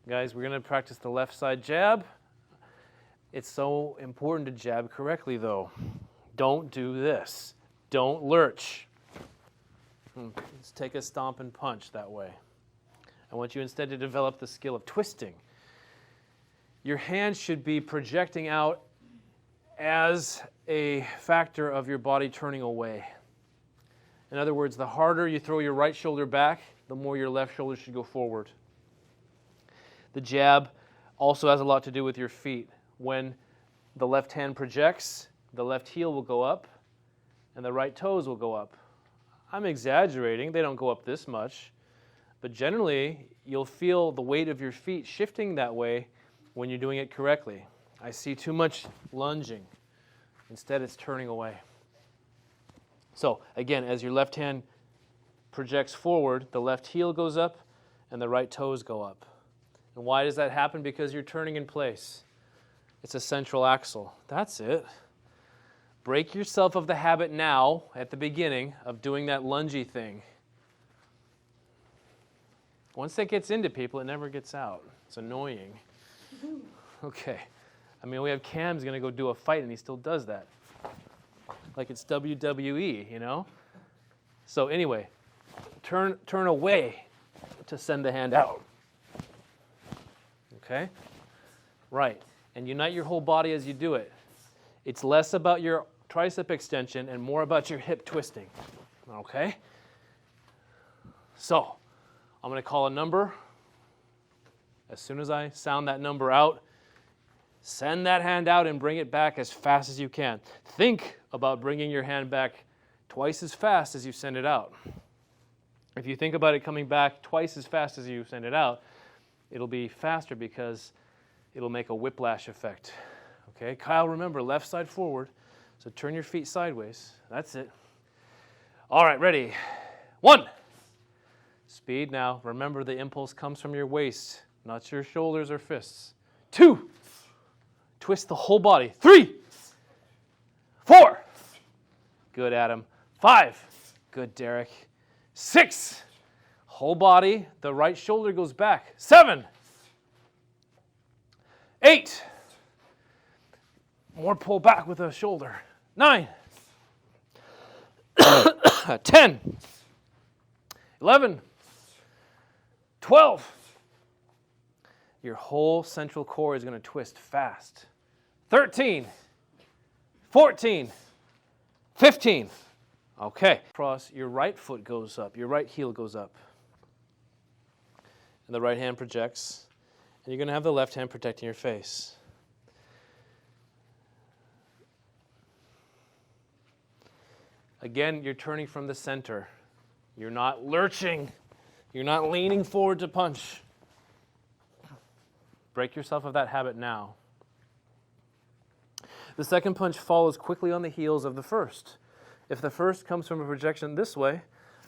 Guys, we're going to practice the left side jab. It's so important to jab correctly, though. Don't do this. Don't lurch. Let's take a stomp and punch that way. I want you instead to develop the skill of twisting. Your hand should be projecting out as a factor of your body turning away. In other words, the harder you throw your right shoulder back, the more your left shoulder should go forward. The jab also has a lot to do with your feet. When the left hand projects, the left heel will go up and the right toes will go up. I'm exaggerating, they don't go up this much, but generally you'll feel the weight of your feet shifting that way when you're doing it correctly. I see too much lunging. Instead, it's turning away. So again, as your left hand projects forward, the left heel goes up and the right toes go up. And why does that happen? Because you're turning in place. It's a central axle. That's it. Break yourself of the habit now, at the beginning, of doing that lungy thing. Once that gets into people, it never gets out. It's annoying. Okay. I mean, we have Cam's going to go do a fight, and he still does that. Like it's WWE, you know? So anyway, turn away to send the hand out. Okay? Right. And unite your whole body as you do it. It's less about your tricep extension and more about your hip twisting. Okay? So, I'm going to call a number. As soon as I sound that number out, send that hand out and bring it back as fast as you can. Think about bringing your hand back twice as fast as you send it out. If you think about it coming back twice as fast as you send it out, it'll be faster because it'll make a whiplash effect. Okay, Kyle, remember, left side forward. So turn your feet sideways. That's it. All right, ready. 1. Speed now. Remember, the impulse comes from your waist, not your shoulders or fists. 2. Twist the whole body. 3. 4. Good, Adam. 5. Good, Derek. 6. Whole body. The right shoulder goes back. 7. 8. More pull back with the shoulder. 9. 10. 11. 12. Your whole central core is going to twist fast. 13. 14. 15. Okay. Cross, your right foot goes up. Your right heel goes up. And the right hand projects. And you're going to have the left hand protecting your face. Again, you're turning from the center. You're not lurching. You're not leaning forward to punch. Break yourself of that habit now. The second punch follows quickly on the heels of the first. If the first comes from a projection this way,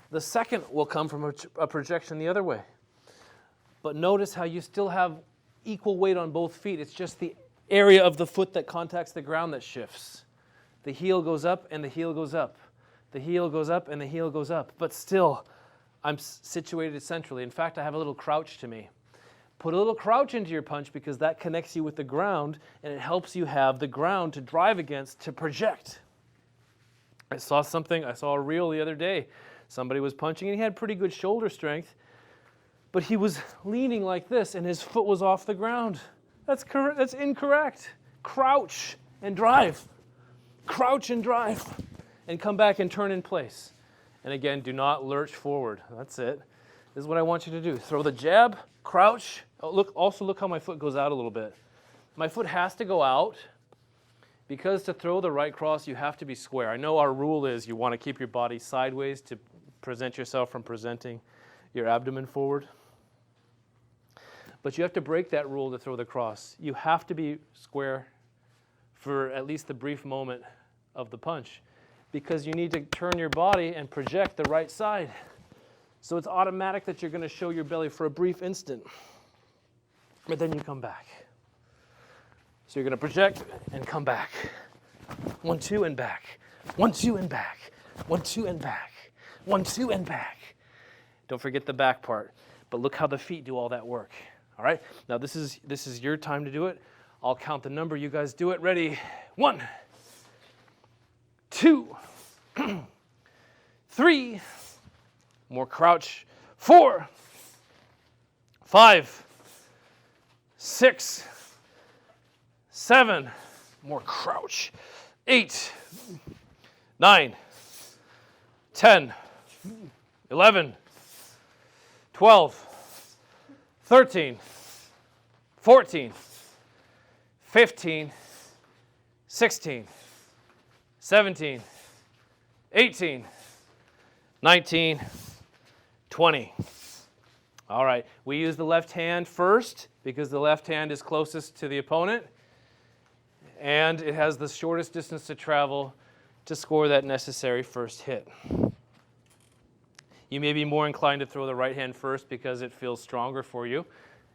the second will come from a projection the other way. But notice how you still have equal weight on both feet. It's just the area of the foot that contacts the ground that shifts. The heel goes up and the heel goes up. The heel goes up and the heel goes up. But still, I'm situated centrally. In fact, I have a little crouch to me. Put a little crouch into your punch because that connects you with the ground and it helps you have the ground to drive against, to project. I saw a reel the other day. Somebody was punching and he had pretty good shoulder strength, but he was leaning like this and his foot was off the ground. That's incorrect. Crouch and drive. Crouch and drive. And come back and turn in place. And again, do not lurch forward. That's it. This is what I want you to do. Throw the jab, crouch. Also look how my foot goes out a little bit. My foot has to go out because to throw the right cross, you have to be square. I know our rule is you want to keep your body sideways to present yourself from presenting your abdomen forward. But you have to break that rule to throw the cross. You have to be square for at least the brief moment of the punch, because you need to turn your body and project the right side. So it's automatic that you're going to show your belly for a brief instant. But then you come back. So you're going to project and come back. 1, 2, and back. 1, 2, and back. 1, 2, and back. 1, 2, and back. Don't forget the back part. But look how the feet do all that work. All right, now this is your time to do it. I'll count the number, you guys do it. Ready? 1, 2, 3, more crouch, 4, 5, 6, 7, more crouch, 8, 9, 10, 11, 12, 13, 14, 15, 16, 17, 18, 19, 20. All right, we use the left hand first because the left hand is closest to the opponent and it has the shortest distance to travel to score that necessary first hit. You may be more inclined to throw the right hand first because it feels stronger for you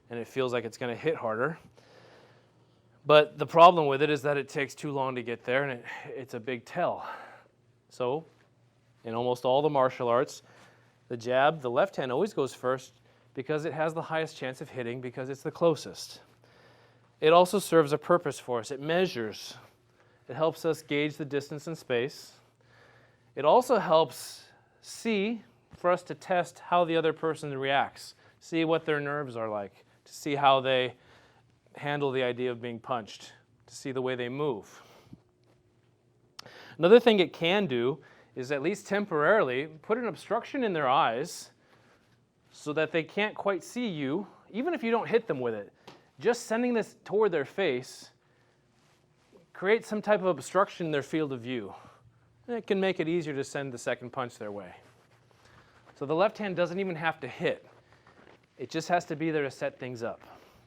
and it feels like it's going to hit harder. But the problem with it is that it takes too long to get there and it's a big tell. So in almost all the martial arts, the jab, the left hand always goes first because it has the highest chance of hitting because it's the closest. It also serves a purpose for us. It measures. It helps us gauge the distance and space. It also helps for us to test how the other person reacts, see what their nerves are like, to see how they handle the idea of being punched, to see the way they move. Another thing it can do is, at least temporarily, put an obstruction in their eyes so that they can't quite see you, even if you don't hit them with it. Just sending this toward their face creates some type of obstruction in their field of view. And it can make it easier to send the second punch their way. So the left hand doesn't even have to hit. It just has to be there to set things up.